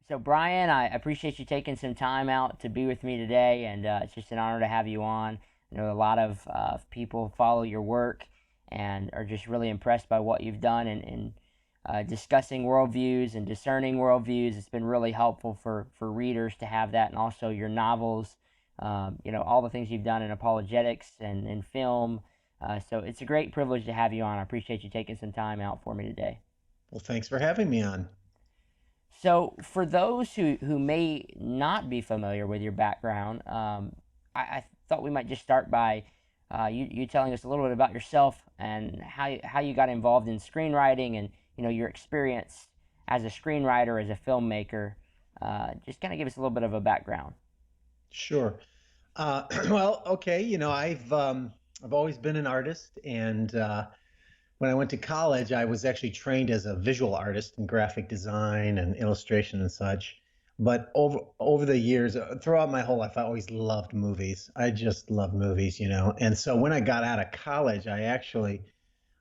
So, Brian, I appreciate you taking some time out to be with me today, and it's just an honor to have you on. I know a lot of people follow your work and are just really impressed by what you've done in discussing worldviews and discerning worldviews. It's been really helpful for readers to have that, and also your novels, all the things you've done in apologetics and in film. So, it's a great privilege to have you on. I appreciate you taking some time out for me today. Well, thanks for having me on. So, for those who may not be familiar with your background, I thought we might just start by you telling us a little bit about yourself and how you got involved in screenwriting and your experience as a screenwriter, as a filmmaker. Just kind of give us a little bit of a background. Sure. Well, okay. I've always been an artist, and when I went to college, I was actually trained as a visual artist in graphic design and illustration and such. But over the years, throughout my whole life, I always loved movies. I just loved movies, you know. And so when I got out of college, I actually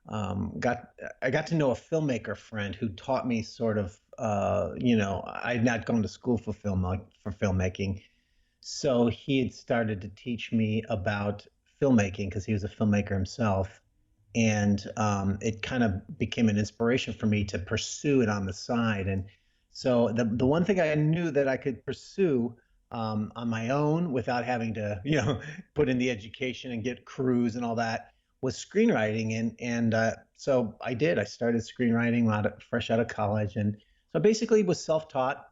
got I got to know a filmmaker friend who taught me sort of, I'd not gone to school for filmmaking, so he had started to teach me about filmmaking because he was a filmmaker himself, and it kind of became an inspiration for me to pursue it on the side. And so the one thing I knew that I could pursue on my own without having to, put in the education and get crews and all that was screenwriting. And so I did. I started screenwriting fresh out of college, and so basically was self-taught.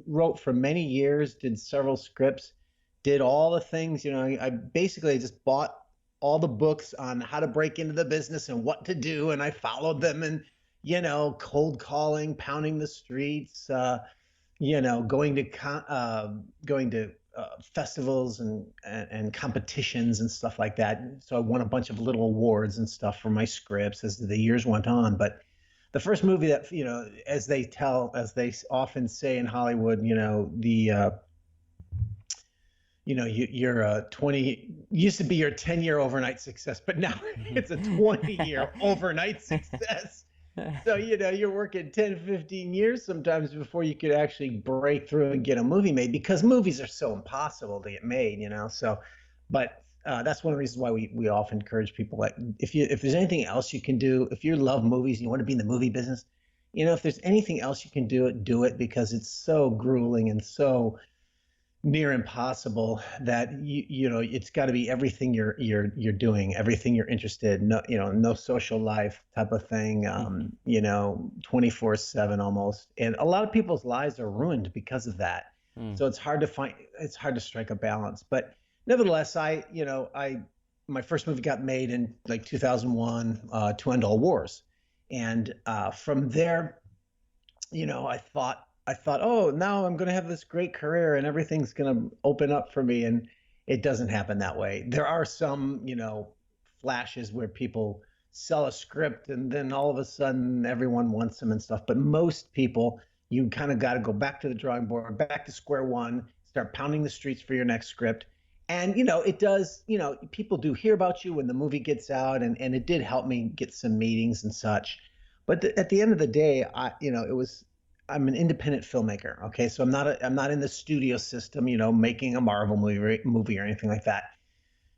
Wrote for many years, did several scripts, did all the things. I basically just bought all the books on how to break into the business and what to do, and I followed them. And cold calling, pounding the streets, going to festivals and competitions and stuff like that. So I won a bunch of little awards and stuff for my scripts as the years went on. But the first movie that, as they often say in Hollywood, you're a 20, used to be your 10-year overnight success, but now it's a 20-year overnight success. So, you're working 10, 15 years sometimes before you could actually break through and get a movie made, because movies are so impossible to get made. So, but that's one of the reasons why we often encourage people, like, if there's anything else you can do, if you love movies and you want to be in the movie business, if there's anything else you can do it, because it's so grueling and so near impossible that it's got to be everything you're doing, everything you're interested, no, no social life type of thing, 24/7 almost. And a lot of people's lives are ruined because of that. Mm. So it's hard to strike a balance. But nevertheless, my first movie got made in like 2001, To End All Wars. And from there, I thought, oh, now I'm going to have this great career and everything's going to open up for me. And it doesn't happen that way. There are some, flashes where people sell a script and then all of a sudden everyone wants them and stuff. But most people, you kind of got to go back to the drawing board, back to square one, start pounding the streets for your next script. And, it does, people do hear about you when the movie gets out, and it did help me get some meetings and such. But at the end of the day, I'm an independent filmmaker. Okay, so I'm not in the studio system, making a Marvel movie or anything like that.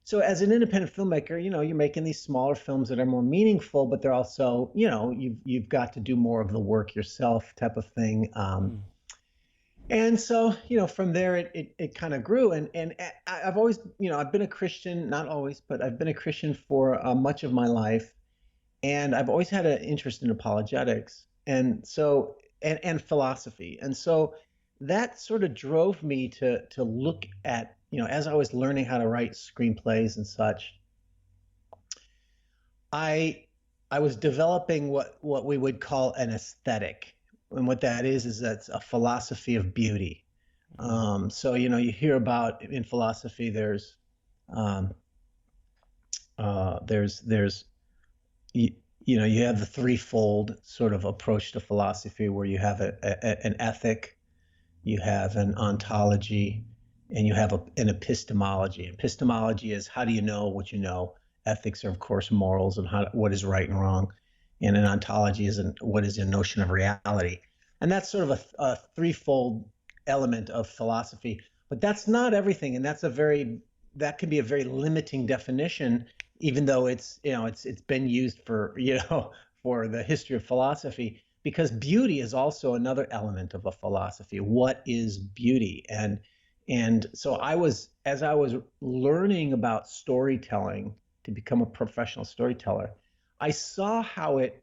So as an independent filmmaker, you're making these smaller films that are more meaningful, but they're also, you've got to do more of the work yourself, type of thing. Mm. And so, from there it kind of grew. And I've always, I've been a Christian, not always, but I've been a Christian for much of my life, and I've always had an interest in apologetics. And so and philosophy. And so that sort of drove me to look at, as I was learning how to write screenplays and such, I I was developing what we would call an aesthetic. And what that is that's a philosophy of beauty. Mm. So you hear about in philosophy um, there's you, you have the threefold sort of approach to philosophy, where you have an ethic, you have an ontology, and you have an epistemology. Epistemology is, how do you know what you know? Ethics are, of course, morals and what is right and wrong. And an ontology is what is your notion of reality. And that's sort of a threefold element of philosophy. But that's not everything, and that can be a very limiting definition, even though it's been used for for the history of philosophy. Because beauty is also another element of a philosophy. What is beauty? And so as I was learning about storytelling to become a professional storyteller, I saw how it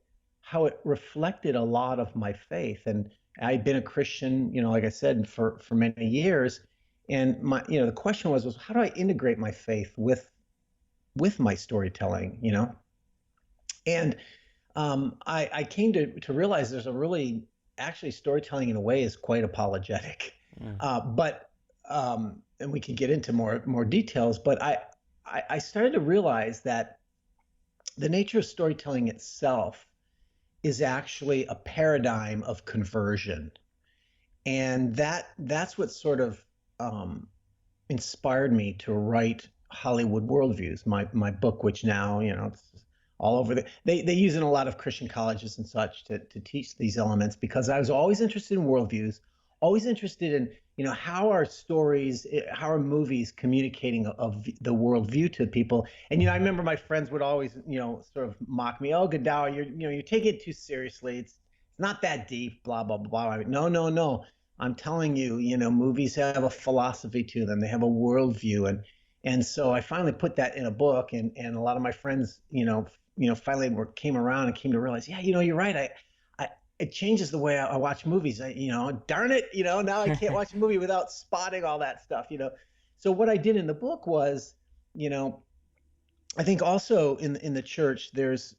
reflected a lot of my faith. And I'd been a Christian, like I said, for many years. And the question was how do I integrate my faith with my storytelling, And I came to realize there's a really, actually, storytelling in a way is quite apologetic. Mm. But and we can get into more details, but I started to realize that the nature of storytelling itself is actually a paradigm of conversion. And that's what sort of inspired me to write Hollywood Worldviews, my book, which now, it's all over they use in a lot of Christian colleges and such to teach these elements, because I was always interested in worldviews, always interested in, how are stories, how are movies communicating of the worldview to people. And, I remember my friends would always, sort of mock me, oh, Godawa, you're taking it too seriously. It's not that deep, blah, blah, blah. No, no, no. I'm telling you, movies have a philosophy to them. They have a worldview. And so I finally put that in a book, and a lot of my friends, finally came around and came to realize, yeah, you're right. It changes the way I watch movies. Darn it, now I can't watch a movie without spotting all that stuff. So what I did in the book was, I think also in the church, there's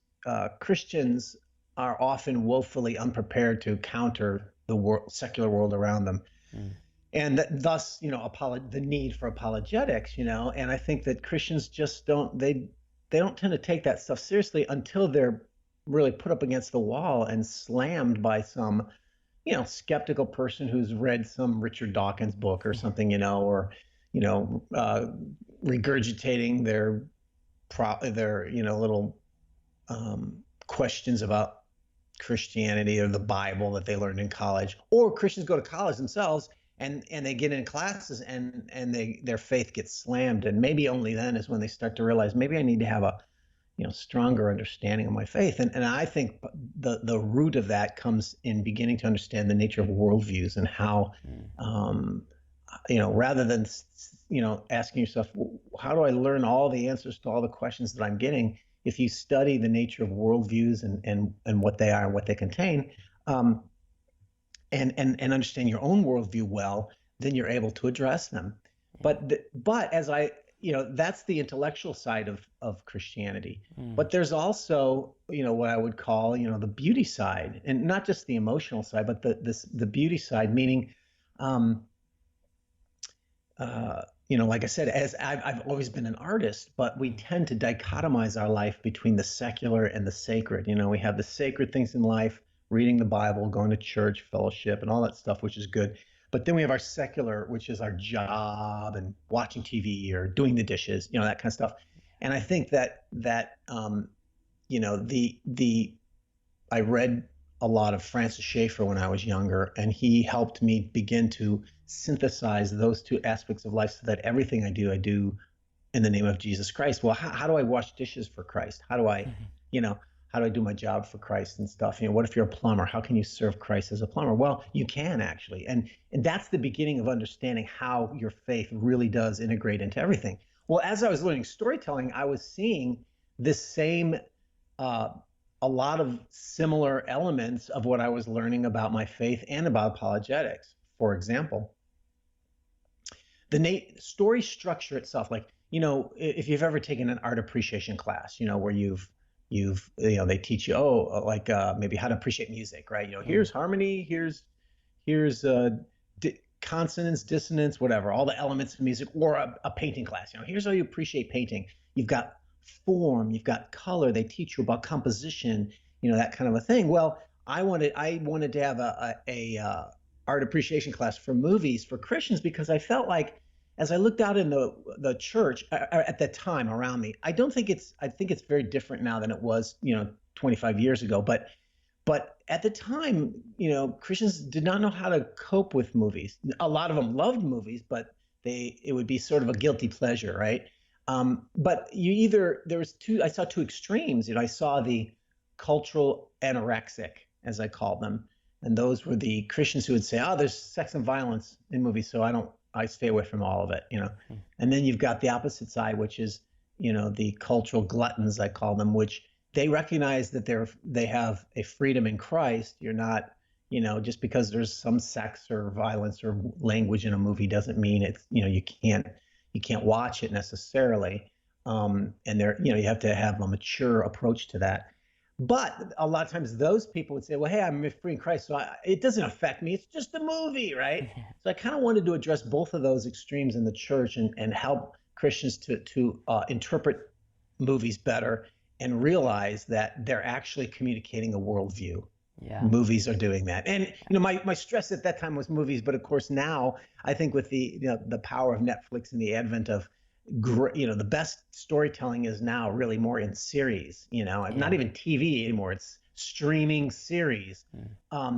Christians are often woefully unprepared to counter the secular world around them. Mm. And thus, the need for apologetics, and I think that Christians just don't tend to take that stuff seriously until they're really put up against the wall and slammed by some, skeptical person who's read some Richard Dawkins book or something, or, regurgitating their little questions about Christianity or the Bible that they learned in college. Or Christians go to college themselves and they get in classes and their faith gets slammed, and maybe only then is when they start to realize, maybe I need to have a stronger understanding of my faith. And I think the root of that comes in beginning to understand the nature of worldviews and how, rather than, asking yourself, how do I learn all the answers to all the questions that I'm getting? If you study the nature of worldviews and what they are and what they contain, and understand your own worldview well, then you're able to address them. But as that's the intellectual side of Christianity. But there's also, what I would call, the beauty side, and not just the emotional side, but the beauty side, meaning, like I said, as I've always been an artist, but we tend to dichotomize our life between the secular and the sacred. We have the sacred things in life, reading the Bible, going to church, fellowship, and all that stuff, which is good. But then we have our secular, which is our job and watching TV or doing the dishes, that kind of stuff. And I think that I read a lot of Francis Schaeffer when I was younger, and he helped me begin to synthesize those two aspects of life so that everything I do in the name of Jesus Christ. Well, how do I wash dishes for Christ? How do I, how do I do my job for Christ and stuff? What if you're a plumber? How can you serve Christ as a plumber? Well, you can actually. And that's the beginning of understanding how your faith really does integrate into everything. Well, as I was learning storytelling, I was seeing this same, a lot of similar elements of what I was learning about my faith and about apologetics. For example, the story structure itself, like, if you've ever taken an art appreciation class, where they teach you, maybe how to appreciate music, right? Here's harmony, here's consonance, dissonance, whatever, all the elements of music, or a painting class. Here's how you appreciate painting. You've got form, you've got color. They teach you about composition, that kind of a thing. Well, I wanted to have a art appreciation class for movies for Christians, because I felt like, as I looked out in the church at that time around me, I think it's very different now than it was, 25 years ago. But But at the time, Christians did not know how to cope with movies. A lot of them loved movies, but it would be sort of a guilty pleasure, right? But I saw two extremes. I saw the cultural anorexic, as I call them, and those were the Christians who would say, "Oh, there's sex and violence in movies, so I stay away from all of it." And then you've got the opposite side, which is, the cultural gluttons, I call them, which they recognize that they have a freedom in Christ. You're not, just because there's some sex or violence or language in a movie doesn't mean it's, you can't watch it necessarily. And you have to have a mature approach to that. But a lot of times those people would say, well, hey, I'm free in Christ, so it doesn't affect me. It's just a movie, right? So I kind of wanted to address both of those extremes in the church and help Christians to interpret movies better and realize that they're actually communicating a worldview. Yeah. Movies are doing that. And my stress at that time was movies, but of course now I think with the power of Netflix and the advent of the best storytelling is now really more in series, not even TV anymore. It's streaming series.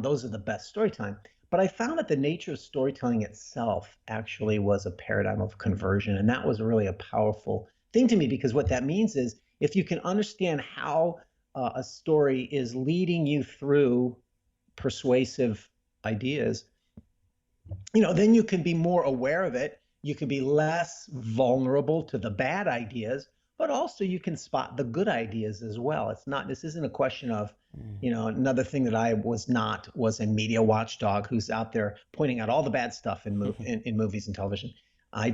Those are the best storytelling. But I found that the nature of storytelling itself actually was a paradigm of conversion. And that was really a powerful thing to me, because what that means is if you can understand how a story is leading you through persuasive ideas, then you can be more aware of it. You can be less vulnerable to the bad ideas, but also you can spot the good ideas as well. This isn't a question of, another thing that I was a media watchdog who's out there pointing out all the bad stuff in movies and television. I'm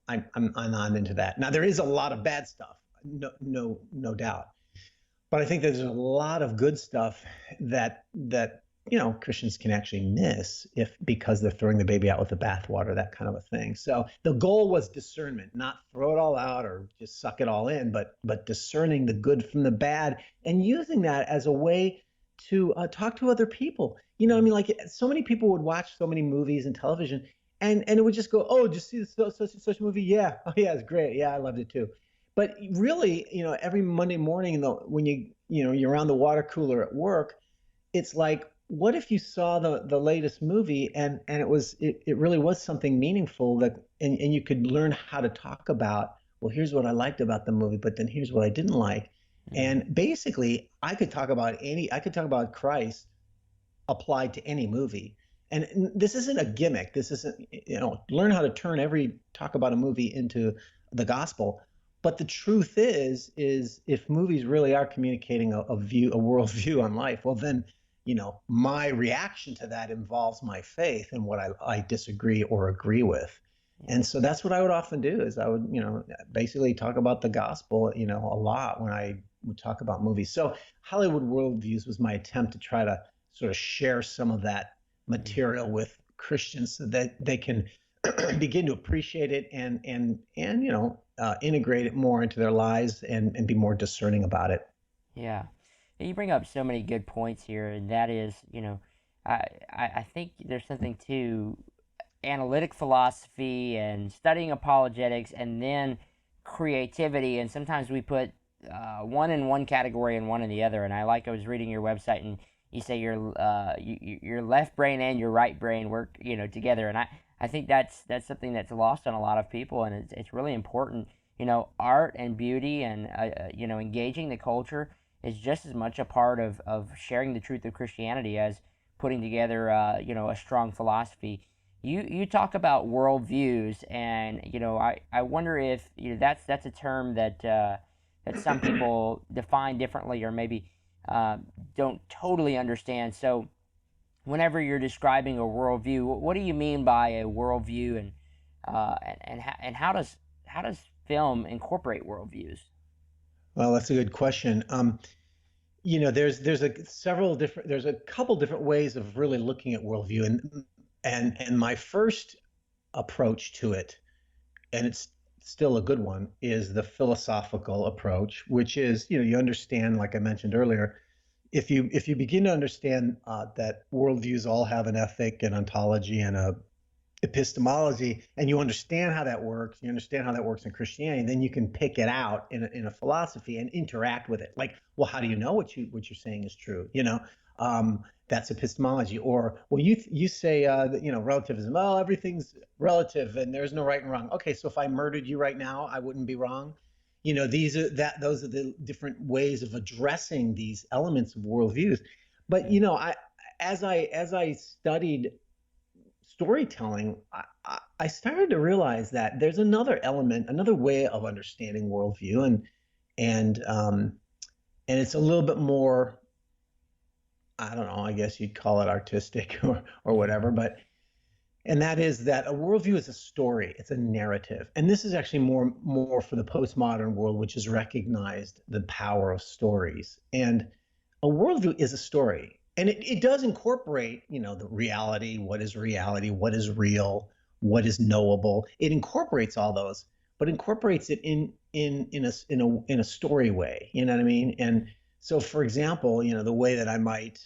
not into that. Now there is a lot of bad stuff, no doubt. But I think there's a lot of good stuff that Christians can actually miss because they're throwing the baby out with the bathwater, that kind of a thing. So the goal was discernment, not throw it all out or just suck it all in, but discerning the good from the bad and using that as a way to talk to other people. Like so many people would watch so many movies and television, and it would just go, oh, did you see such a movie? Yeah, oh yeah, it's great. Yeah, I loved it too. But really, every Monday morning, when you're around the water cooler at work, it's like, what if you saw the latest movie and it really was something meaningful and you could learn how to talk about, well, here's what I liked about the movie, but then here's what I didn't like. And basically I could talk about Christ applied to any movie. And this isn't a gimmick. This isn't, learn how to talk about a movie into the gospel. But the truth is if movies really are communicating a worldview on life, well then, my reaction to that involves my faith and what I disagree or agree with. And so that's what I would often do is I would, basically talk about the gospel, a lot when I would talk about movies. So Hollywood Worldviews was my attempt to try to sort of share some of that material with Christians so that they can begin to appreciate it and integrate it more into their lives and be more discerning about it. Yeah. You bring up so many good points here, and that is, I think there's something to analytic philosophy and studying apologetics and then creativity, and sometimes we put one in one category and one in the other. And I was reading your website, and you say your left brain and your right brain work, together, and I think that's something that's lost on a lot of people, and it's really important. Art and beauty and engaging the culture is just as much a part of sharing the truth of Christianity as putting together a strong philosophy. You talk about worldviews, and I wonder if that's a term that some people define differently or maybe don't totally understand. So whenever you're describing a worldview, what do you mean by a worldview, and how does film incorporate worldviews? Well, that's a good question. There's a couple different ways of really looking at worldview, and my first approach to it, and it's still a good one, is the philosophical approach, which is, you understand, like I mentioned earlier, if you begin to understand that worldviews all have an ethic, an ontology, and a epistemology, and you understand how that works, you understand how that works in Christianity, then you can pick it out in a philosophy and interact with it. Like, well, how do you know what you're saying is true? That's epistemology. Or, well, you say that, relativism. Oh, everything's relative and there's no right and wrong. Okay, so if I murdered you right now, I wouldn't be wrong. Those are the different ways of addressing these elements of worldviews. But as I studied storytelling, I started to realize that there's another element, another way of understanding worldview, and it's a little bit more, I don't know, I guess you'd call it artistic or whatever, and that is that a worldview is a story, it's a narrative. And this is actually more for the postmodern world, which has recognized the power of stories. And a worldview is a story. And it does incorporate, the reality, what is real, what is knowable. It incorporates all those, but incorporates it in a story way. You know what I mean? And so, for example, the way that I might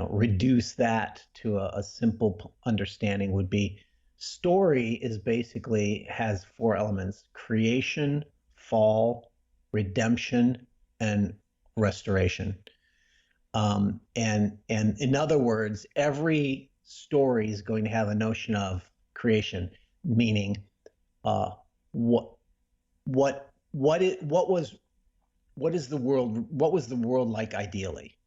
reduce that to a simple understanding would be story is basically has four elements: creation, fall, redemption, and restoration. And in other words, every story is going to have a notion of creation, meaning what is the world? What was the world like ideally?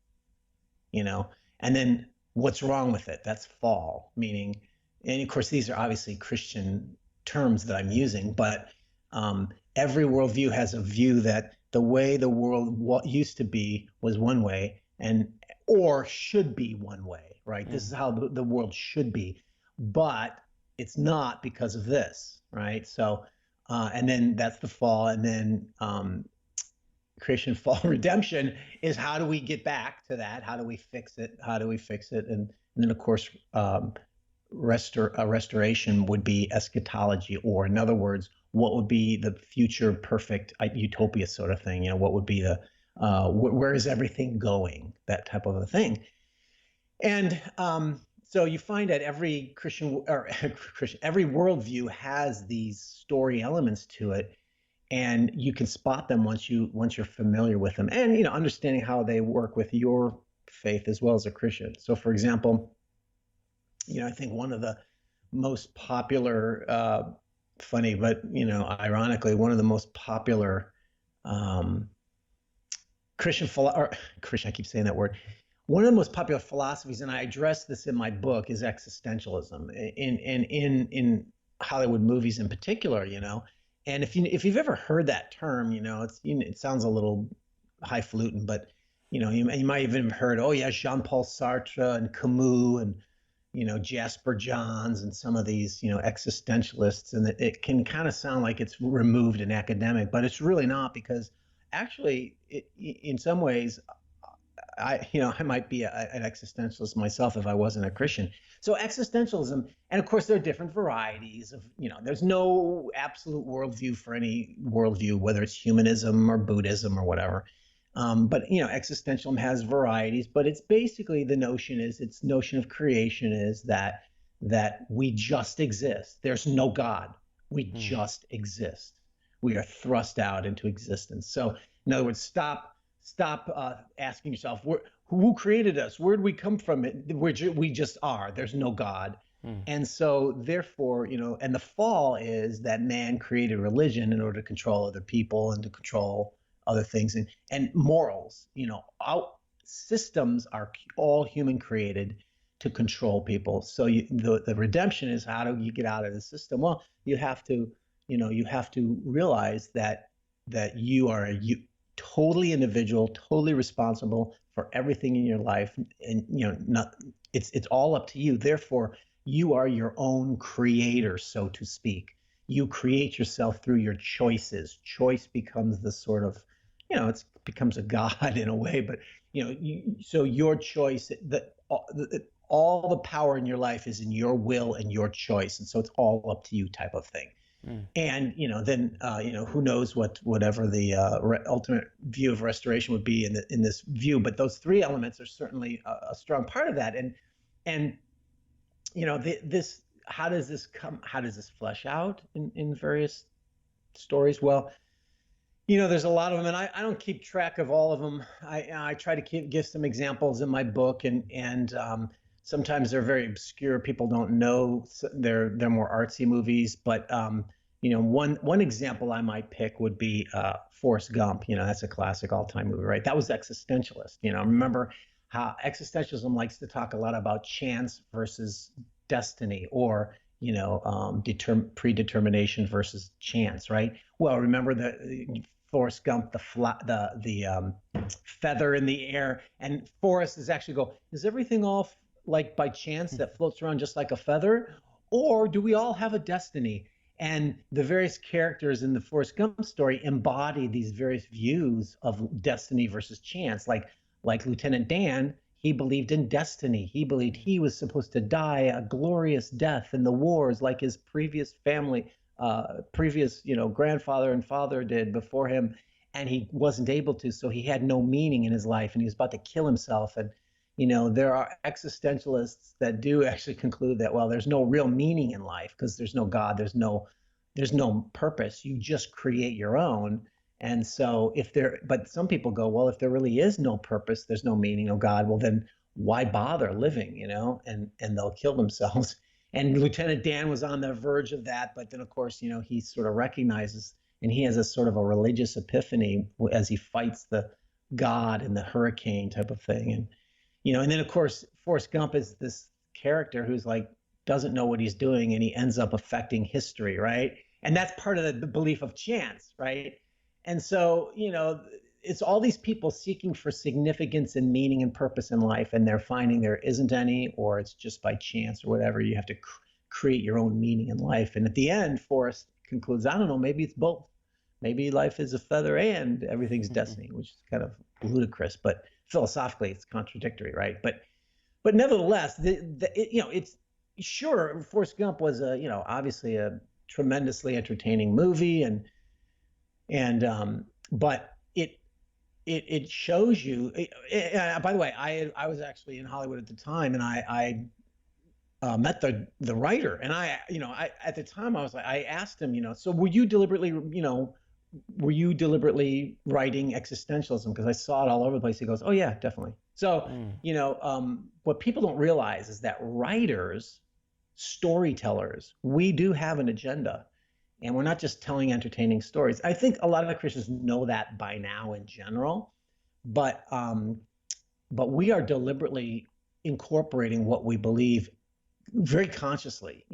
And then what's wrong with it? That's fall, meaning, and of course, these are obviously Christian terms that I'm using, but every worldview has a view that the way the world used to be was one way, or should be one way, right? This is how the world should be, but it's not because of this, right? So, and then that's the fall, and then creation, fall, redemption is how do we get back to that? How do we fix it? And then, of course, restoration would be eschatology, or in other words, what would be the future perfect utopia sort of thing? What would be the where is everything going? That type of a thing. And so you find that every every worldview has these story elements to it. And you can spot them once you're familiar with them, and understanding how they work with your faith as well as a Christian. So, for example, I think one of the most popular, funny but ironically, one of the most popular Christian. I keep saying that word. One of the most popular philosophies, and I address this in my book, is existentialism. In Hollywood movies in particular, And if you've ever heard that term, it sounds a little highfalutin, but you might even have heard, oh yeah, Jean-Paul Sartre and Camus and Jasper Johns and some of these existentialists, and it can kind of sound like it's removed and academic, but it's really not, because actually, in some ways, I might be an existentialist myself if I wasn't a Christian. So existentialism, and of course there are different varieties of, there's no absolute worldview for any worldview, whether it's humanism or Buddhism or whatever. But existentialism has varieties, but it's basically its notion of creation is that we just exist. There's no God. We just exist. We are thrust out into existence. So in other words, stop asking yourself, who created us? Where did we come from? We just are. There's no God. And so therefore, and the fall is that man created religion in order to control other people and to control other things, and morals. Our systems are all human created to control people. So the redemption is, how do you get out of the system? Well, you have to realize that you are totally individual, totally responsible for everything in your life, and it's all up to you. Therefore, you are your own creator, so to speak. You create yourself through your choices. Choice becomes the sort of, it becomes a god in a way, but so your choice, all the power in your life is in your will and your choice, and so it's all up to you, type of thing. And then who knows whatever the ultimate view of restoration would be in this view, but those three elements are certainly a strong part of that. And this, how does this flesh out in various stories? Well, There's a lot of them, and I don't keep track of all of them. I try to give some examples in my book, and sometimes they're very obscure. People don't know, they're more artsy movies. But one example I might pick would be Forrest Gump. That's a classic all-time movie, right? That was existentialist. Hmm. Remember how existentialism likes to talk a lot about chance versus destiny, or predetermination versus chance, right? Well, remember the Forrest Gump, the feather in the air, and Forrest is actually go, is everything all like by chance that floats around just like a feather, or do we all have a destiny? And the various characters in the Forrest Gump story embody these various views of destiny versus chance. Like Lieutenant Dan, he believed in destiny. He believed he was supposed to die a glorious death in the wars, like his previous grandfather and father did before him, and he wasn't able to, so he had no meaning in his life, and he was about to kill himself. And there are existentialists that do actually conclude that, well, there's no real meaning in life because there's no God, there's no purpose. You just create your own. And so but some people go, well, if there really is no purpose, there's no meaning, no God, well then why bother living, and they'll kill themselves. And Lieutenant Dan was on the verge of that, but then of course, he sort of recognizes, and he has a sort of a religious epiphany as he fights the God and the hurricane type of thing. And then of course Forrest Gump is this character who's like doesn't know what he's doing, and he ends up affecting history, right? And that's part of the belief of chance, right? And so it's all these people seeking for significance and meaning and purpose in life, and they're finding there isn't any, or it's just by chance or whatever. You have to create your own meaning in life. And at the end, Forrest concludes, I don't know, maybe it's both. Maybe life is a feather and everything's destiny, which is kind of ludicrous, but philosophically it's contradictory, right? But nevertheless, it's sure Forrest Gump was obviously a tremendously entertaining movie, and but it shows you. By the way, I was actually in Hollywood at the time, and I met the writer, and I at the time I was like, I asked him, so were you deliberately writing existentialism? Because I saw it all over the place. He goes, oh yeah, definitely. So Mm. what people don't realize is that writers, storytellers, we do have an agenda, and we're not just telling entertaining stories. I think a lot of the Christians know that by now in general, but we are deliberately incorporating what we believe very consciously,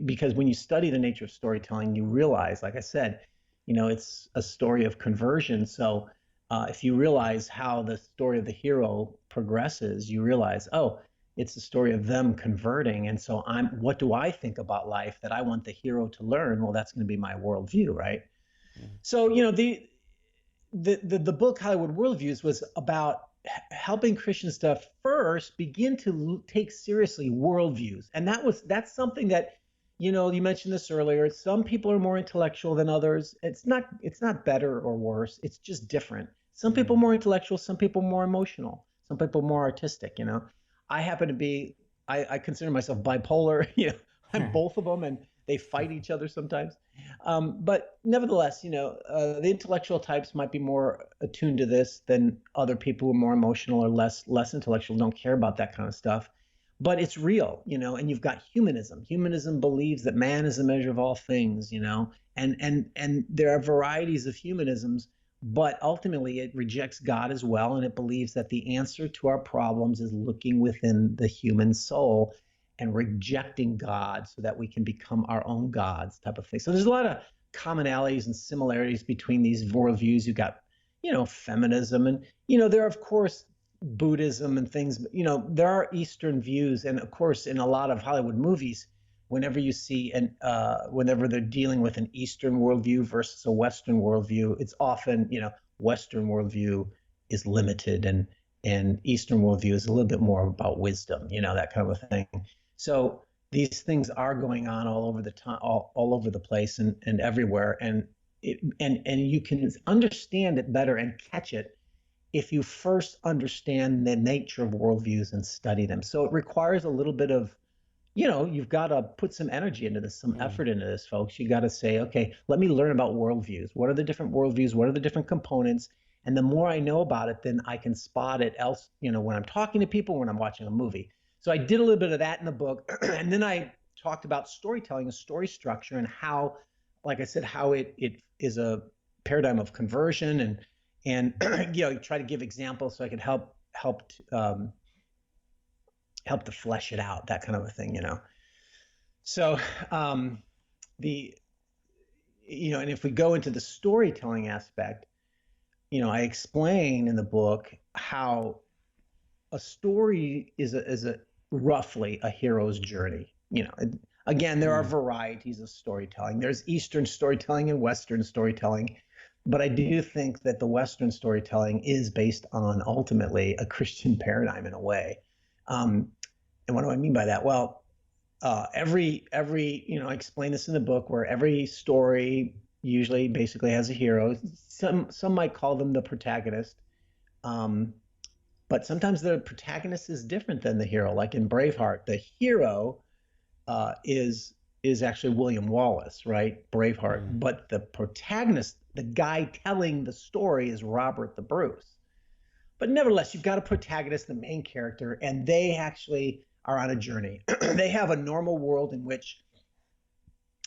because when you study the nature of storytelling, you realize, like I said, it's a story of conversion. So if you realize how the story of the hero progresses, you realize, oh, it's the story of them converting. And so what do I think about life that I want the hero to learn? Well, that's going to be my worldview, right? Mm. So, the book Hollywood Worldviews was about helping Christians to first begin to take seriously worldviews. And that's something that, you mentioned this earlier. Some people are more intellectual than others. It's not better or worse. It's just different. Some people Mm. more intellectual, some people more emotional, some people more artistic. I happen to be, I consider myself bipolar. I'm both of them, and they fight each other sometimes. But nevertheless, the intellectual types might be more attuned to this than other people who are more emotional or less intellectual, don't care about that kind of stuff. But it's real, and you've got humanism. Humanism believes that man is the measure of all things, and there are varieties of humanisms, but ultimately it rejects God as well, and it believes that the answer to our problems is looking within the human soul and rejecting God so that we can become our own gods, type of thing. So there's a lot of commonalities and similarities between these worldviews. You've got, feminism, and, there are, of course, Buddhism and things, but, there are Eastern views. And of course, in a lot of Hollywood movies, whenever you see whenever they're dealing with an Eastern worldview versus a Western worldview, it's often, Western worldview is limited, and Eastern worldview is a little bit more about wisdom, that kind of a thing. So these things are going on all over the time, all over the place, and everywhere. And you can understand it better and catch it if you first understand the nature of worldviews and study them. So it requires a little bit of you've got to put some energy into this, some effort into this, folks. You got to say, okay, let me learn about worldviews. What are the different worldviews? What are the different components? And the more I know about it, then I can spot it else, when I'm talking to people, when I'm watching a movie. So I did a little bit of that in the book. And then I talked about storytelling, a story structure, and how, like I said, how it is a paradigm of conversion, and try to give examples so I could help to flesh it out, that kind of a thing. So the and if we go into the storytelling aspect, I explain in the book how a story is a roughly a hero's journey. Again, there are varieties of storytelling. There's Eastern storytelling and Western storytelling, but I do think that the Western storytelling is based on ultimately a Christian paradigm in a way. And what do I mean by that? Well, every I explain this in the book, where every story usually basically has a hero. Some might call them the protagonist, but sometimes the protagonist is different than the hero. Like in Braveheart, the hero is actually William Wallace, right? Braveheart, but the protagonist, the guy telling the story, is Robert the Bruce. But nevertheless, you've got a protagonist, the main character, and they actually are on a journey. They have a normal world in which,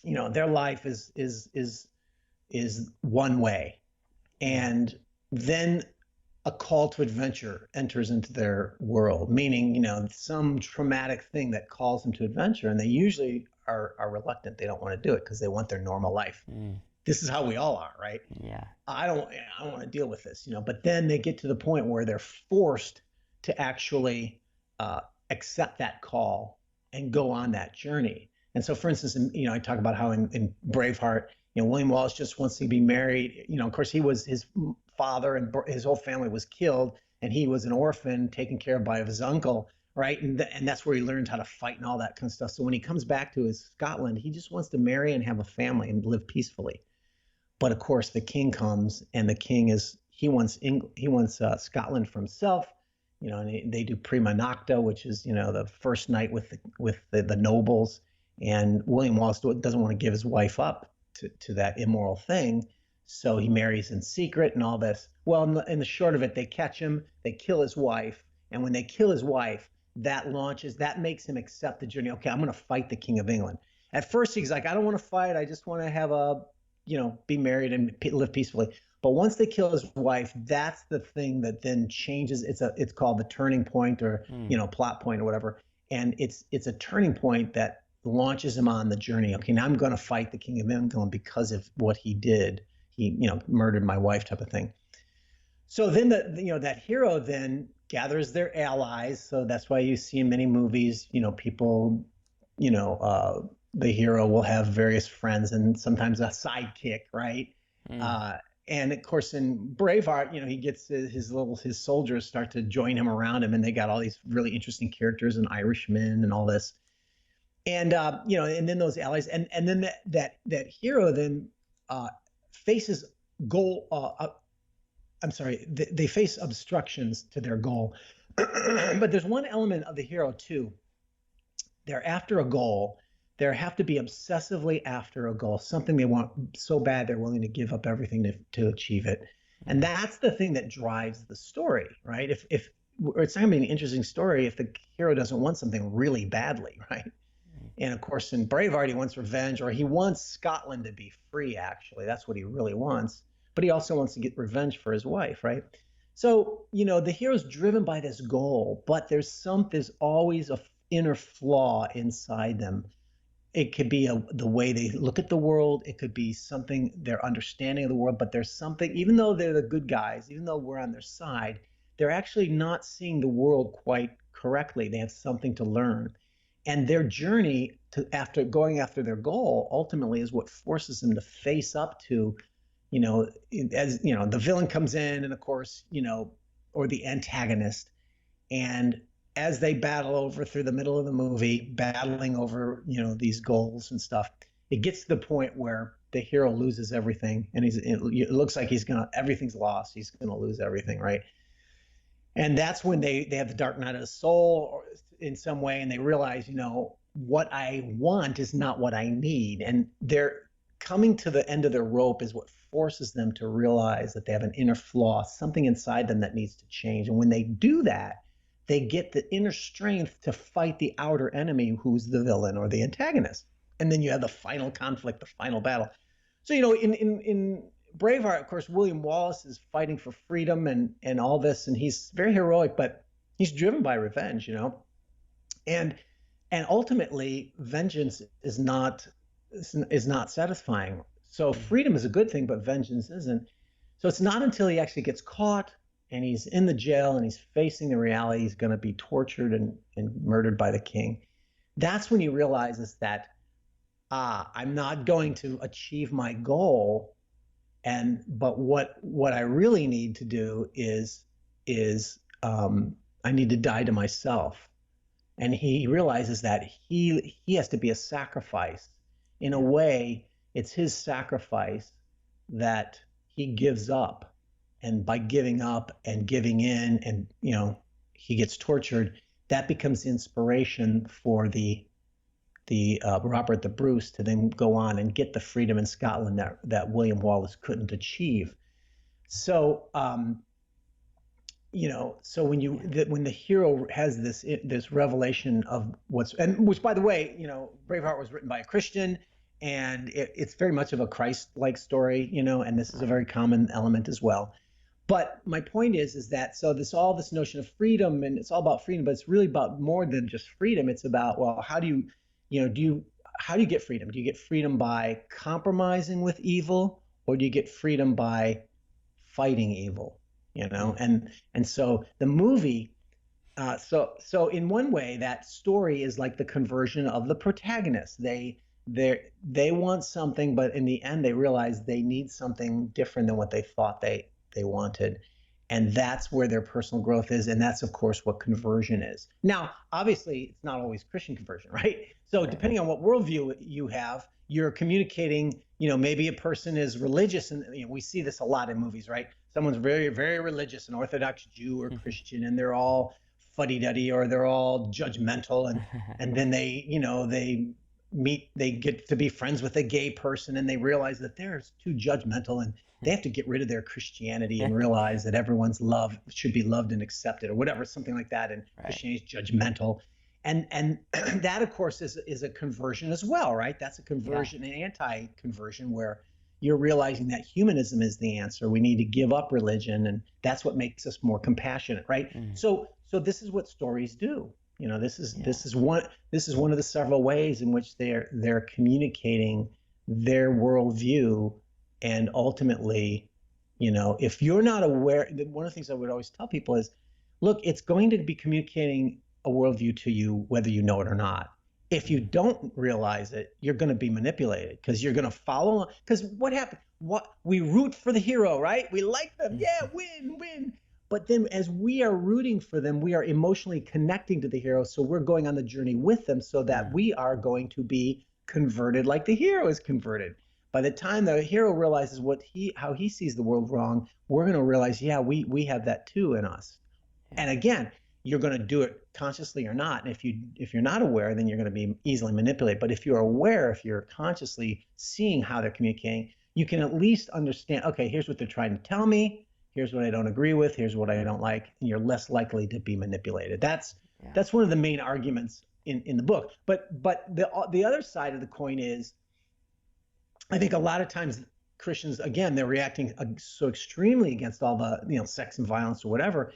their life is one way, and then a call to adventure enters into their world, meaning, some traumatic thing that calls them to adventure, and they usually are reluctant. They don't want to do it because they want their normal life. This is how we all are, right? Yeah. I don't want to deal with this, but then they get to the point where they're forced to actually accept that call and go on that journey. And so, for instance, I talk about how in Braveheart, William Wallace just wants to be married. Of course, his father and his whole family was killed, and he was an orphan taken care of by his uncle, right? And that's where he learned how to fight and all that kind of stuff. So when he comes back to his Scotland, he just wants to marry and have a family and live peacefully. But of course, the king comes, and the king wants Scotland for himself. And they do prima nocta, which is the first night with the nobles. And William Wallace doesn't want to give his wife up to that immoral thing, so he marries in secret and all this. Well, in the short of it, they catch him, they kill his wife, and when they kill his wife, that makes him accept the journey. Okay, I'm going to fight the King of England. At first, he's like, I don't want to fight. I just want to have be married and live peacefully. But once they kill his wife, that's the thing that then changes. It's called the turning point, or plot point, or whatever. And it's a turning point that launches him on the journey. Okay, now I'm going to fight the King of England because of what he did. He murdered my wife, type of thing. So then that hero then gathers their allies. So that's why you see in many movies, people, the hero will have various friends and sometimes a sidekick, right? And of course, in Braveheart, he gets his soldiers start to join him around him, and they got all these really interesting characters and Irishmen and all this. And and then those allies, and then that hero then faces they face obstructions to their goal. But there's one element of the hero too. They're after a goal. They have to be obsessively after a goal, something they want so bad they're willing to give up everything to achieve it. And that's the thing that drives the story, right? If it's not going to be an interesting story if the hero doesn't want something really badly, right? And of course, in Braveheart, he wants revenge, or he wants Scotland to be free, actually. That's what he really wants. But he also wants to get revenge for his wife, right? So, the hero's driven by this goal, but there's always an inner flaw inside them. It could be the way they look at the world. It could be something, their understanding of the world, but there's something, even though they're the good guys, even though we're on their side, they're actually not seeing the world quite correctly. They have something to learn. And their journey after going after their goal ultimately is what forces them to face up to, as the villain comes in, and of course, or the antagonist. And as they battle through the middle of the movie, battling over, these goals and stuff, it gets to the point where the hero loses everything, and it looks like everything's lost. He's going to lose everything, right? And that's when they have the dark night of the soul, or in some way, and they realize, what I want is not what I need. And they're coming to the end of their rope is what forces them to realize that they have an inner flaw, something inside them that needs to change. And when they do that, they get the inner strength to fight the outer enemy, who's the villain or the antagonist. And then you have the final conflict, the final battle. So, in Braveheart, of course, William Wallace is fighting for freedom and all this, and he's very heroic, but he's driven by revenge, and ultimately vengeance is not satisfying. So freedom is a good thing, but vengeance isn't. So it's not until he actually gets caught and he's in the jail and he's facing the reality he's going to be tortured and murdered by the king. That's when he realizes that, I'm not going to achieve my goal. But what I really need to do is I need to die to myself. And he realizes that he has to be a sacrifice. In a way, it's his sacrifice that he gives up. And by giving up and giving in, and he gets tortured, that becomes the inspiration for the Robert the Bruce to then go on and get the freedom in Scotland that William Wallace couldn't achieve. So when the hero has this revelation of which, by the way, Braveheart was written by a Christian, and it's very much of a Christ-like story, and this is a very common element as well. But my point is that all this notion of freedom, and it's all about freedom, but it's really about more than just freedom. It's about, well, how do you get freedom? Do you get freedom by compromising with evil, or do you get freedom by fighting evil? And so the movie, so in one way, that story is like the conversion of the protagonist. They want something, but in the end, they realize they need something different than what they thought they wanted. And that's where their personal growth is. And that's, of course, what conversion is. Now, obviously, it's not always Christian conversion, right? So depending on what worldview you have, you're communicating, maybe a person is religious. And we see this a lot in movies, right? Someone's very, very religious, an Orthodox Jew or Christian, and they're all fuddy-duddy, or they're all judgmental. And then they get to be friends with a gay person, and they realize that they're too judgmental, and they have to get rid of their Christianity and realize that everyone's love should be loved and accepted, or whatever, something like that. And Christianity is judgmental. And that, of course, is a conversion as well, right? That's a conversion, an anti-conversion, where you're realizing that humanism is the answer. We need to give up religion, and that's what makes us more compassionate, right? So this is what stories do. This is one of the several ways in which they're communicating their worldview. And ultimately, if you're not aware, one of the things I would always tell people is, look, it's going to be communicating a worldview to you whether you know it or not. If you don't realize it, you're going to be manipulated, because you're going to follow. Because what happened? We root for the hero, right? We like them, win. But then as we are rooting for them, we are emotionally connecting to the hero. So we're going on the journey with them, so that we are going to be converted like the hero is converted. By the time the hero realizes how he sees the world wrong, we're going to realize, we have that too in us. And again, you're going to do it consciously or not. And if you're not aware, then you're going to be easily manipulated. But if you're aware, if you're consciously seeing how they're communicating, you can at least understand, okay, here's what they're trying to tell me. Here's what I don't agree with. Here's what I don't like. And you're less likely to be manipulated. That's one of the main arguments in the book. But the other side of the coin is, I think a lot of times Christians, again, they're reacting so extremely against all the sex and violence or whatever,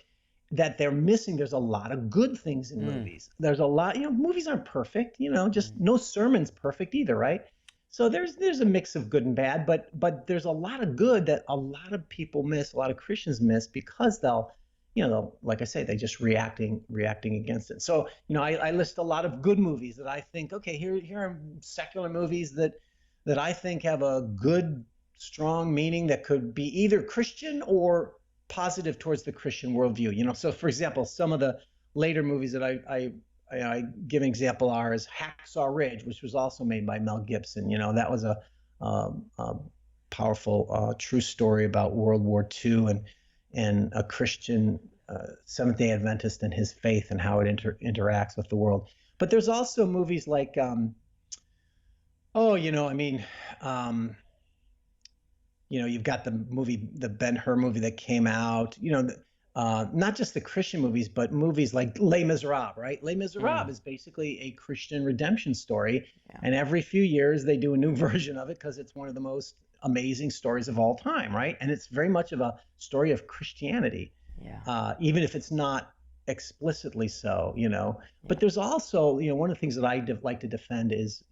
that they're missing. There's a lot of good things in movies. There's a lot, movies aren't perfect. Just no sermon's perfect either, right? So there's a mix of good and bad, but there's a lot of good that a lot of people miss, a lot of Christians miss, because they'll, like I say, they just reacting against it. So I list a lot of good movies that I think, okay, here are secular movies that I think have a good, strong meaning that could be either Christian or positive towards the Christian worldview. So for example, some of the later movies that I give an example is Hacksaw Ridge, which was also made by Mel Gibson. That was a powerful, true story about World War II and a Christian Seventh-day Adventist and his faith and how it interacts with the world. But there's also movies like, oh, I mean, um, you've got the Ben-Hur movie that came out, not just the Christian movies, but movies like Les Miserables, right? Les Miserables Mm, is basically a Christian redemption story. yeah. And every few years they do a new version of it because it's one of the most amazing stories of all time, right? And it's very much of a story of Christianity, Yeah. even if it's not explicitly so. Yeah. But there's also, one of the things that I like to defend is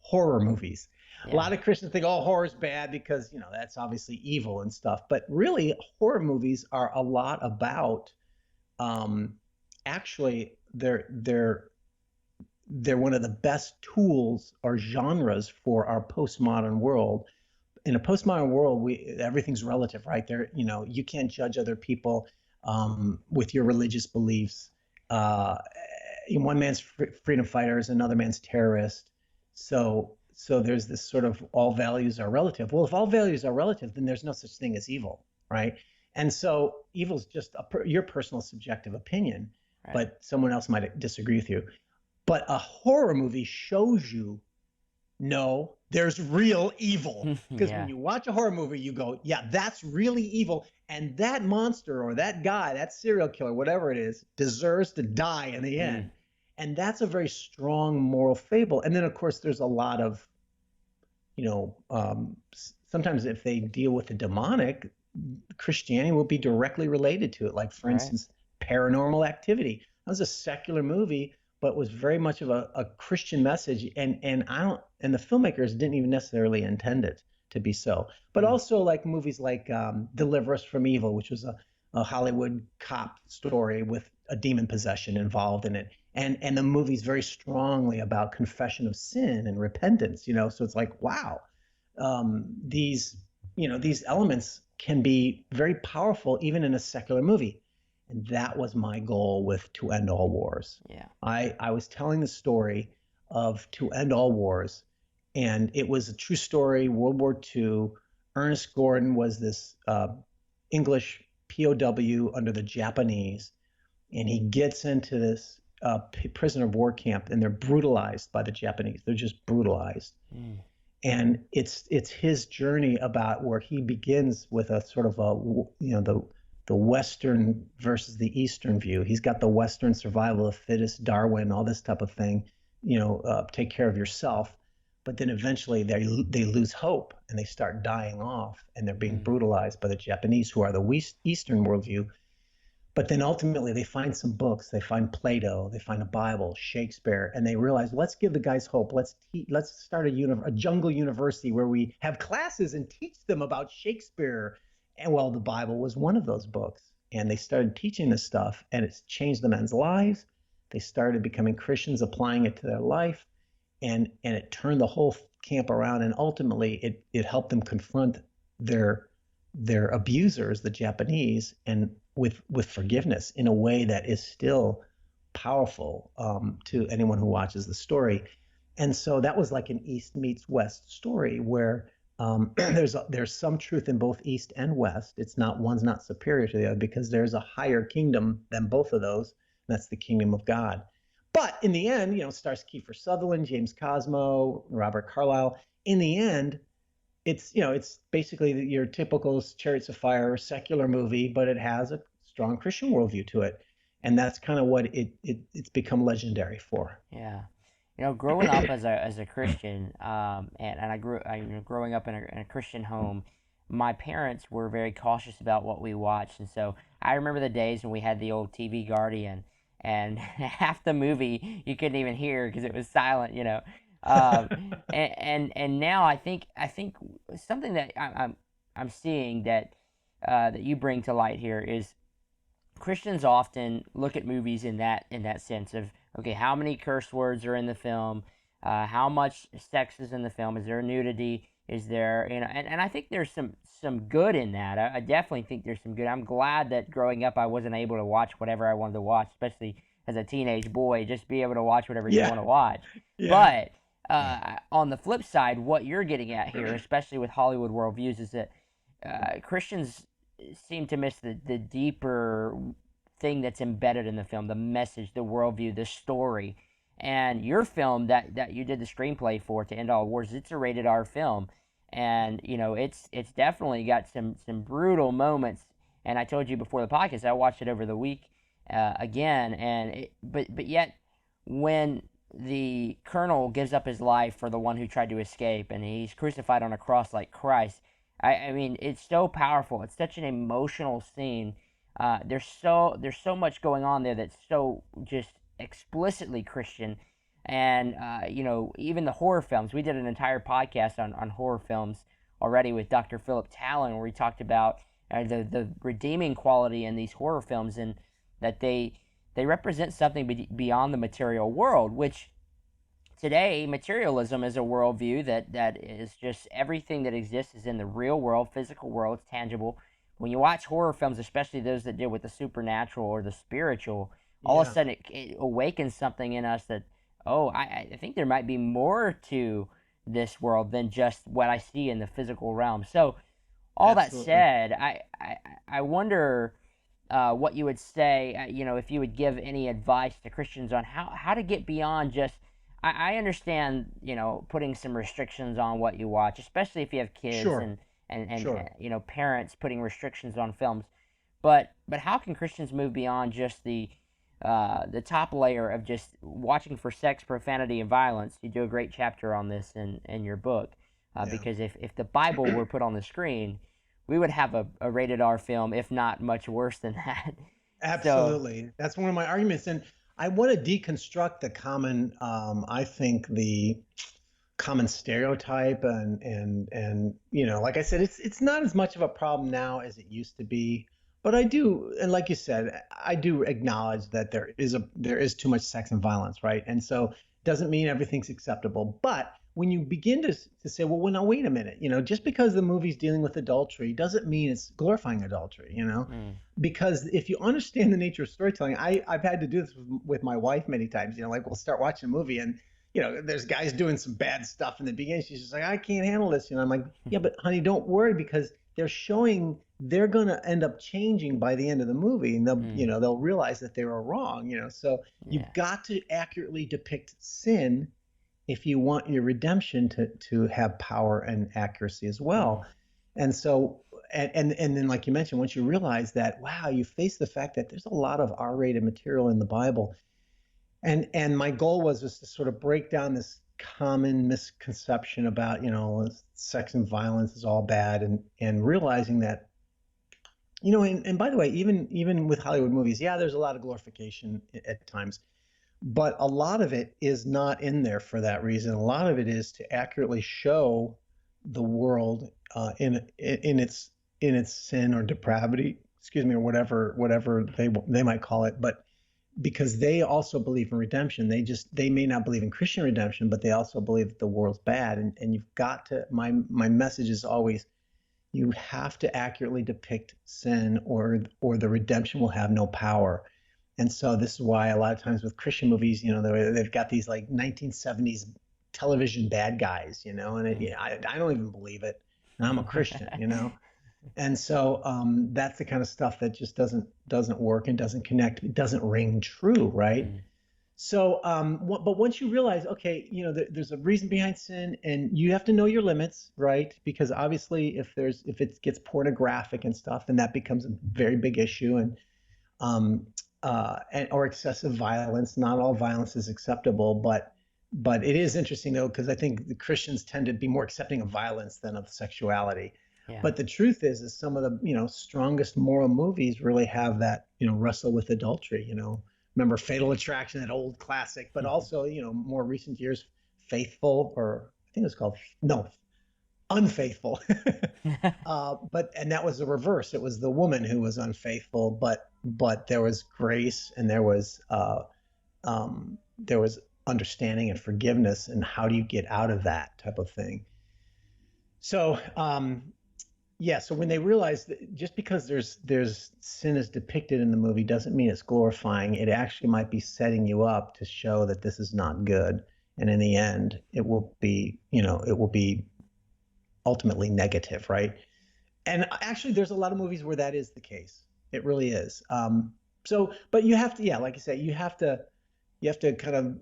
horror movies. A Yeah. lot of Christians think, oh, horror's bad because, that's obviously evil and stuff. But really, horror movies are a lot about, um, actually, they're one of the best tools or genres for our postmodern world. In a postmodern world, everything's relative, right? You can't judge other people with your religious beliefs. Uh, One man's freedom fighter is another man's terrorist. So there's this sort of all values are relative. Well, if all values are relative, then there's no such thing as evil, right? And so evil is just your personal subjective opinion, Right. but someone else might disagree with you. But a horror movie shows you, no, there's real evil. Because when Yeah. you watch a horror movie, you go, yeah, that's really evil. And that monster or that guy, that serial killer, whatever it is, deserves to die in the Mm, end. And that's a very strong moral fable. And then, of course, there's a lot of, sometimes if they deal with the demonic, Christianity will be directly related to it. Like, for right. instance, Paranormal Activity. That was a secular movie, but was very much of a Christian message. And the filmmakers didn't even necessarily intend it to be so. But Mm, also like movies like Deliver Us from Evil, which was a Hollywood cop story with a demon possession involved in it. And the movie's very strongly about confession of sin and repentance. So it's like, wow, these elements can be very powerful even in a secular movie. And that was my goal with To End All Wars. yeah. I was telling the story of To End All Wars, and it was a true story. World War II. Ernest Gordon was this English POW under the Japanese, and he gets into this prisoner of war camp, and they're brutalized by the Japanese. They're just brutalized, Mm, and it's his journey about where he begins with a sort of the Western versus the Eastern view. He's got the Western survival of the fittest, Darwin, all this type of thing. Take care of yourself. But then eventually they lose hope and they start dying off, and they're being mm, brutalized by the Japanese, who are the Eastern worldview. But then ultimately they find some books, they find Plato, they find a Bible, Shakespeare, and they realize, let's give the guys hope. Let's start a jungle university where we have classes and teach them about Shakespeare. And well, the Bible was one of those books. And they started teaching this stuff, and it's changed the men's lives. They started becoming Christians, applying it to their life, and it turned the whole camp around. And ultimately it helped them confront their abusers, the Japanese, and with forgiveness in a way that is still powerful to anyone who watches the story. And so that was like an East meets West story where there's some truth in both East and West. It's not, one's not superior to the other, because there's a higher kingdom than both of those. And that's the kingdom of God. But in the end, stars Kiefer Sutherland, James Cosmo, Robert Carlyle. In the end, it's basically your typical Chariots of Fire secular movie, but it has a strong Christian worldview to it, and that's kind of what it's become legendary for. yeah. Growing up as a Christian, and growing up in a Christian home, my parents were very cautious about what we watched, and so I remember the days when we had the old TV Guardian, and half the movie you couldn't even hear because it was silent. Um, and now I think something that I'm seeing that you bring to light here is Christians often look at movies in that sense of, okay, how many curse words are in the film, how much sex is in the film, is there nudity, is there, and I think there's some good in that. I definitely think there's some good. I'm glad that growing up I wasn't able to watch whatever I wanted to watch, especially as a teenage boy, just be able to watch whatever you Yeah, want to watch. yeah, But on the flip side, what you're getting at here, especially with Hollywood worldviews, is that Christians seem to miss the deeper thing that's embedded in the film, the message, the worldview, the story. And your film that you did the screenplay for, To End All Wars, it's a rated R film, and it's definitely got some brutal moments. And I told you before the podcast, I watched it over the week again, and but yet when the colonel gives up his life for the one who tried to escape, and he's crucified on a cross like Christ. I mean, it's so powerful. It's such an emotional scene. There's so much going on there that's so just explicitly Christian, and even the horror films. We did an entire podcast on horror films already with Dr. Philip Talon, where we talked about the redeeming quality in these horror films, and that they represent something beyond the material world, which today materialism is a worldview that is just everything that exists is in the real world, physical world, it's tangible. When you watch horror films, especially those that deal with the supernatural or the spiritual, all of a Yeah, sudden it awakens something in us that, oh, I think there might be more to this world than just what I see in the physical realm. So all that absolutely. said, I wonder what you would say, if you would give any advice to Christians on how to get beyond just. I understand, putting some restrictions on what you watch, especially if you have kids Sure, and sure. parents putting restrictions on films. But how can Christians move beyond just the top layer of just watching for sex, profanity, and violence? You do a great chapter on this in your book, Yeah. because if the Bible were put on the screen, we would have a rated R film, if not much worse than that. So Absolutely. That's one of my arguments. And I want to deconstruct the common, I think the common stereotype and like I said, it's not as much of a problem now as it used to be. But I do, and like you said, I do acknowledge that there is too much sex and violence, right? And so doesn't mean everything's acceptable. But when you begin to say, well, now wait a minute, just because the movie's dealing with adultery doesn't mean it's glorifying adultery. mm, Because if you understand the nature of storytelling, I've had to do this with my wife many times. Like we'll start watching a movie and there's guys doing some bad stuff in the beginning. She's just like, I can't handle this. I'm like, yeah, but honey, don't worry because they're showing they're going to end up changing by the end of the movie, and they'll, mm, they'll realize that they were wrong. So yeah. you've got to accurately depict sin if you want your redemption to have power and accuracy as Mm, well. And so, and then, like you mentioned, once you realize that, wow, you face the fact that there's a lot of R-rated material in the Bible, and my goal was just to sort of break down this common misconception about sex and violence is all bad, and realizing that and by the way, even with Hollywood movies, yeah, there's a lot of glorification at times, but a lot of it is not in there for that reason. A lot of it is to accurately show the world in its sin or depravity, excuse me, or whatever they might call it. But because they also believe in redemption, they may not believe in Christian redemption, but they also believe that the world's bad. And you've got to my message is always you have to accurately depict sin, or the redemption will have no power. And so this is why a lot of times with Christian movies, they've got these like 1970s television bad guys, and mm. I don't even believe it. And I'm a Christian. And so that's the kind of stuff that just doesn't work and doesn't connect. It doesn't ring true, right? Mm, So, but once you realize, okay, there's a reason behind sin, and you have to know your limits, right? Because obviously, if it gets pornographic and stuff, then that becomes a very big issue, um, or excessive violence. Not all violence is acceptable, but it is interesting though, because I think the Christians tend to be more accepting of violence than of sexuality. yeah. But the truth is some of the strongest moral movies really have that wrestle with adultery. Remember Fatal Attraction, that old classic, but also more recent years, Faithful, or I think it was called no Unfaithful. And that was the reverse. It was the woman who was unfaithful, but there was grace, and there was understanding and forgiveness, and how do you get out of that type of thing. So yeah, so when they realize that just because there's sin is depicted in the movie doesn't mean it's glorifying. It actually might be setting you up to show that this is not good, and in the end it will be ultimately negative, right? And actually, there's a lot of movies where that is the case. It really is. So, but you have to, yeah, like I said, you have to kind of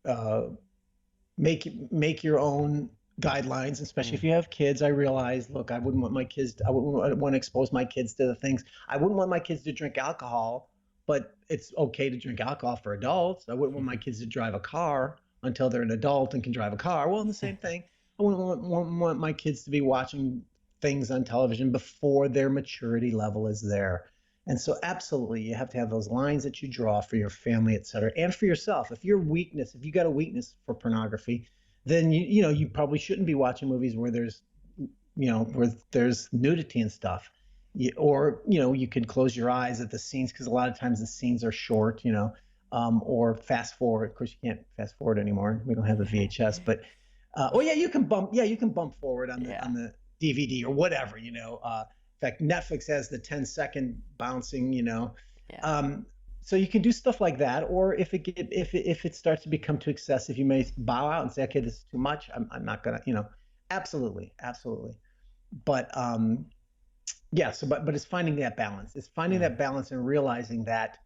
uh, make your own guidelines, especially if Mm. you have kids. I realize, look, I wouldn't want to expose my kids to the things. I wouldn't want my kids to drink alcohol, but it's okay to drink alcohol for adults. I wouldn't want my kids to drive a car until they're an adult and can drive a car. Well, the same thing. I wouldn't want my kids to be watching things on television before their maturity level is there. And so absolutely, you have to have those lines that you draw for your family, et cetera, and for yourself. If you got a weakness for pornography, then you probably shouldn't be watching movies where there's nudity and stuff. Or you could close your eyes at the scenes, because a lot of times the scenes are short, or fast forward. Of course, you can't fast forward anymore. We don't have the VHS, but oh yeah, you can bump forward on Yeah. the DVD or whatever. In fact, Netflix has the 10-second bouncing. Yeah. So you can do stuff like that, or if it starts to become too excessive, you may bow out and say, okay, this is too much. I'm not gonna, absolutely, absolutely. But yeah. So, but it's finding that balance. It's finding Mm. that balance and realizing that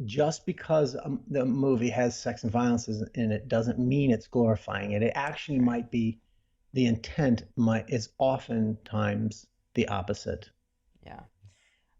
just because the movie has sex and violence in it doesn't mean it's glorifying it. It actually Right. might be, the intent is oftentimes the opposite. Yeah.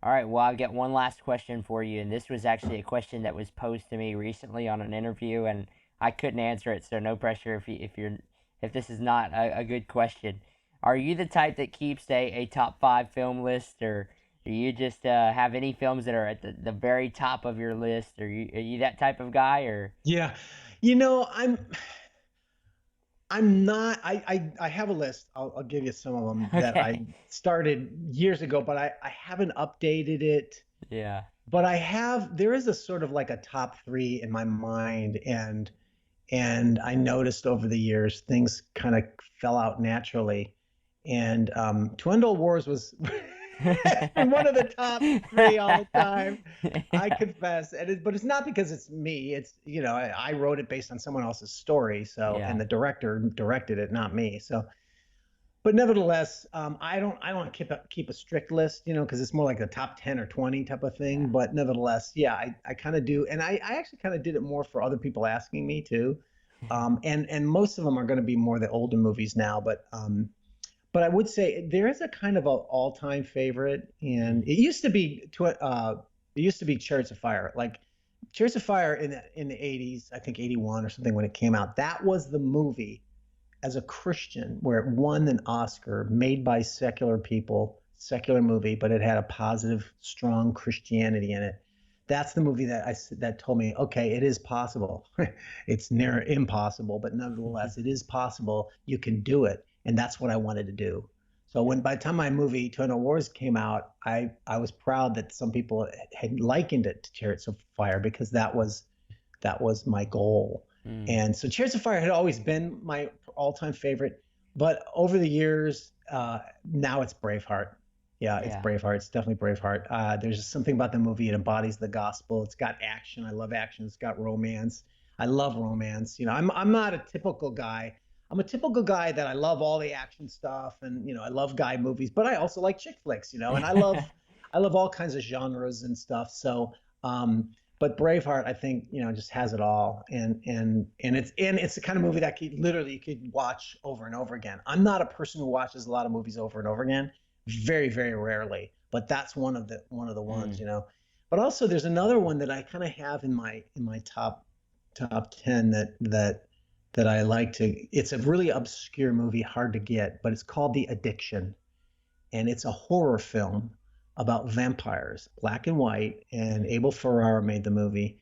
All right. Well, I've got one last question for you, and this was actually a question that was posed to me recently on an interview, and I couldn't answer it. So no pressure if this is not a good question. Are you the type that keeps a top five film list, or do you just have any films that are at the very top of your list? Are you that type of guy, or Yeah. You know, I'm not. I have a list. I'll give you some of them that I okay? started years ago, but I haven't updated it. Yeah. But there is a sort of like a top three in my mind, and I noticed over the years things kind of fell out naturally. And To End All Wars was one of the top three all the time. I yeah. confess, but it's not because it's me. It's I wrote it based on someone else's story, Yeah. and the director directed it, not me. So, but nevertheless, I don't keep a strict list, because it's more like a top 10 or 20 type of thing. Yeah. But nevertheless, yeah, I kind of do, and I actually kind of did it more for other people asking me too. And most of them are going to be more the older movies now, but I would say there is a kind of a all-time favorite, and Mm. it used to be Chariots of Fire. Like Chariots of Fire in the 80s, I think 81 or something when it came out. That was the movie as a Christian where it won an Oscar, made by secular people, secular movie, but it had a positive, strong Christianity in it. That's the movie that told me, okay, it is possible. It's near impossible, but nevertheless, it is possible. You can do it, and that's what I wanted to do. So by the time my movie Eternal Wars came out, I was proud that some people had likened it to Chariots of Fire, because that was my goal. Mm. And so Chariots of Fire had always been my all-time favorite, but over the years, now it's Braveheart. Yeah, it's Yeah. Braveheart. It's definitely Braveheart. There's just something about the movie. It embodies the gospel. It's got action. I love action. It's got romance. I love romance. I'm not a typical guy. I'm a typical guy that I love all the action stuff, and I love guy movies, but I also like chick flicks, and I love all kinds of genres and stuff. So, but Braveheart, I think, just has it all, and it's the kind of movie that you could watch over and over again. I'm not a person who watches a lot of movies over and over again, very very rarely, but that's one of the ones, Mm. But also, there's another one that I kind of have in my top 10 that I like to. It's a really obscure movie, hard to get, but it's called The Addiction, and it's a horror film about vampires, black and white, and Mm. Abel Ferrara made the movie,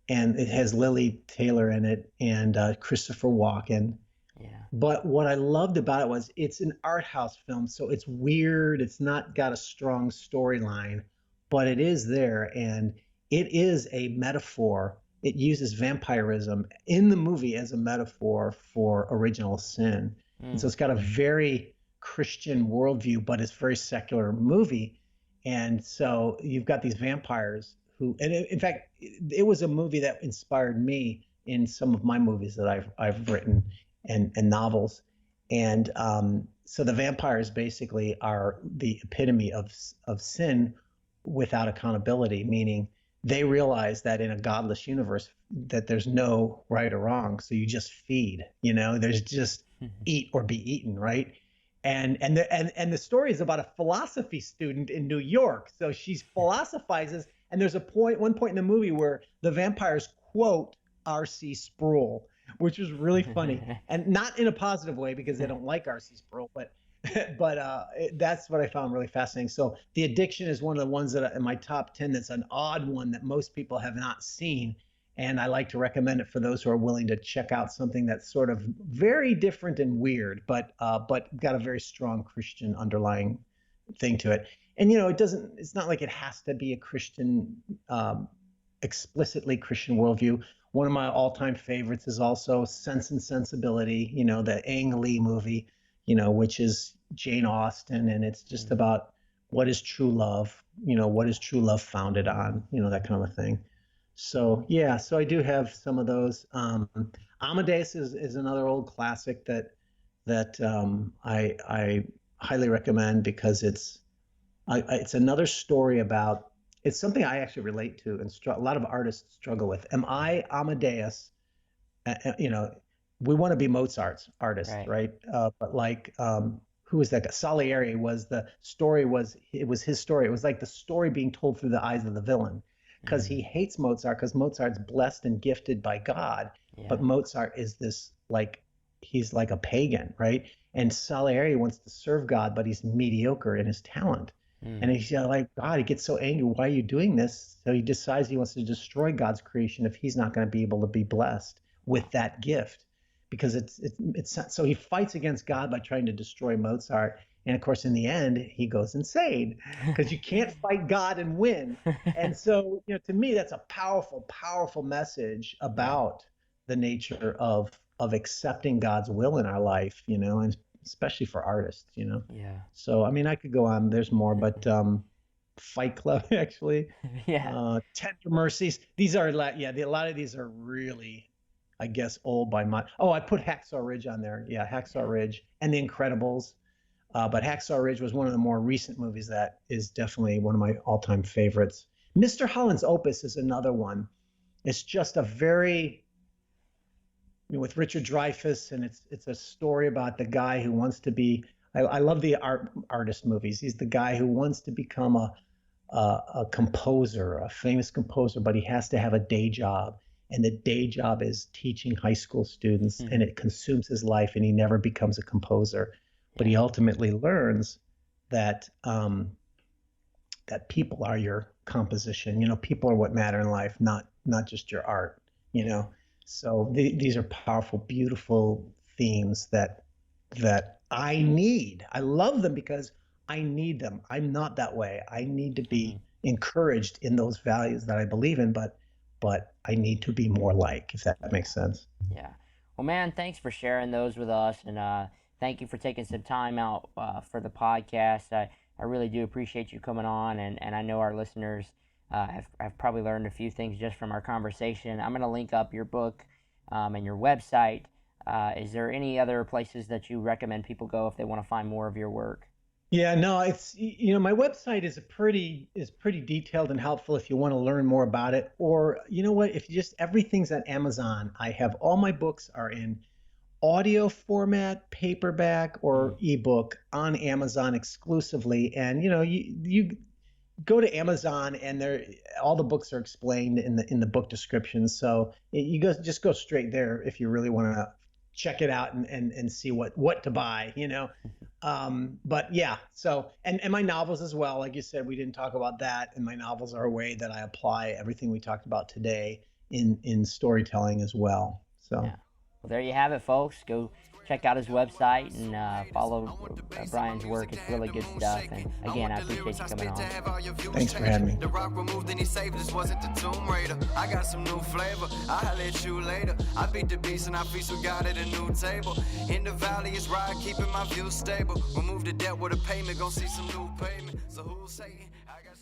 and it has Lily Taylor in it and Christopher Walken. Yeah. But what I loved about it was it's an art house film, so it's weird. It's not got a strong storyline, but it is there, and it is a metaphor. It uses vampirism in the movie as a metaphor for original sin. And so Mm. it's got a very Christian worldview, but it's a very secular movie. And so you've got these vampires and in fact, it was a movie that inspired me in some of my movies that I've written and novels. And so the vampires basically are the epitome of sin without accountability, meaning they realize that in a godless universe, that there's no right or wrong. So you just feed, there's just eat or be eaten, right? And the story is about a philosophy student in New York. So she philosophizes, and there's one point in the movie where the vampires quote R.C. Sproul, which was really funny, and not in a positive way because they don't like R.C. Sproul, but that's what I found really fascinating. So The Addiction is one of the ones that in my top 10 that's an odd one that most people have not seen. And I like to recommend it for those who are willing to check out something that's sort of very different and weird, but got a very strong Christian underlying thing to it. And it's not like it has to be a Christian, explicitly Christian worldview. One of my all-time favorites is also Sense and Sensibility, the Ang Lee movie, which is Jane Austen, and it's just about what is true love, what is true love founded on, that kind of a thing. So yeah, so I do have some of those. Amadeus is another old classic that I highly recommend because it's another story about, it's something I actually relate to and a lot of artists struggle with. Am I Amadeus? We want to be Mozart's artist, right? But like, who was that guy? Salieri was the story it was his story. It was like the story being told through the eyes of the villain. Because he hates Mozart because Mozart's blessed and gifted by God, but Mozart is he's like a pagan, right? And Salieri wants to serve God, but he's mediocre in his talent. And he's like, God, he gets so angry. Why are you doing this? So he decides he wants to destroy God's creation if he's not going to be able to be blessed with that gift, because it's so he fights against God by trying to destroy Mozart. And of course, in the end, he goes insane because you can't fight God and win. And so, to me, that's a powerful, powerful message about the nature of accepting God's will in our life, and especially for artists, Yeah. So, I mean, I could go on. There's more, but Fight Club, actually. Tender Mercies. These are, a lot of these are really, I guess, old by my. Oh, I put Hacksaw Ridge on there. Yeah, Hacksaw Ridge and The Incredibles. But Hacksaw Ridge was one of the more recent movies that is definitely one of my all-time favorites. Mr. Holland's Opus is another one. It's just a very, with Richard Dreyfuss, and it's a story about the guy who wants to be. I love the artist movies. He's the guy who wants to become a composer, a famous composer, but he has to have a day job, and the day job is teaching high school students, and it consumes his life, and he never becomes a composer. But he ultimately learns that that people are your composition. People are what matter in life, not just your art. So these are powerful, beautiful themes that I need. I love them because I need them. I'm not that way. I need to be encouraged in those values that I believe in, but I need to be more like, if that makes sense. Yeah. Well, man, thanks for sharing those with us, and thank you for taking some time out for the podcast. I really do appreciate you coming on, and I know our listeners have probably learned a few things just from our conversation. I'm going to link up your book and your website. Is there any other places that you recommend people go if they want to find more of your work? Yeah, no, it's, my website is pretty detailed and helpful if you want to learn more about it. Or, if everything's at Amazon. I have all my books are in audio format, paperback, or ebook on Amazon exclusively. And you go to Amazon, and all the books are explained in the book description. So you just go straight there if you really want to check it out and see what to buy. But yeah. So and my novels as well. Like you said, we didn't talk about that, and my novels are a way that I apply everything we talked about today in storytelling as well. So. Yeah. Well, there you have it, folks. Go check out his website and follow Brian's work. It's really good stuff. And again, I appreciate you coming on. Thanks for having me. The rock removed and he saved us, wasn't the Tomb Raider. I got some new flavor, I'll holler at you later. I beat the beast and I feast with God at a new table. In the valley is right, keeping my views stable. Remove the debt with a payment, gon' see some new payment. So who's Satan? I got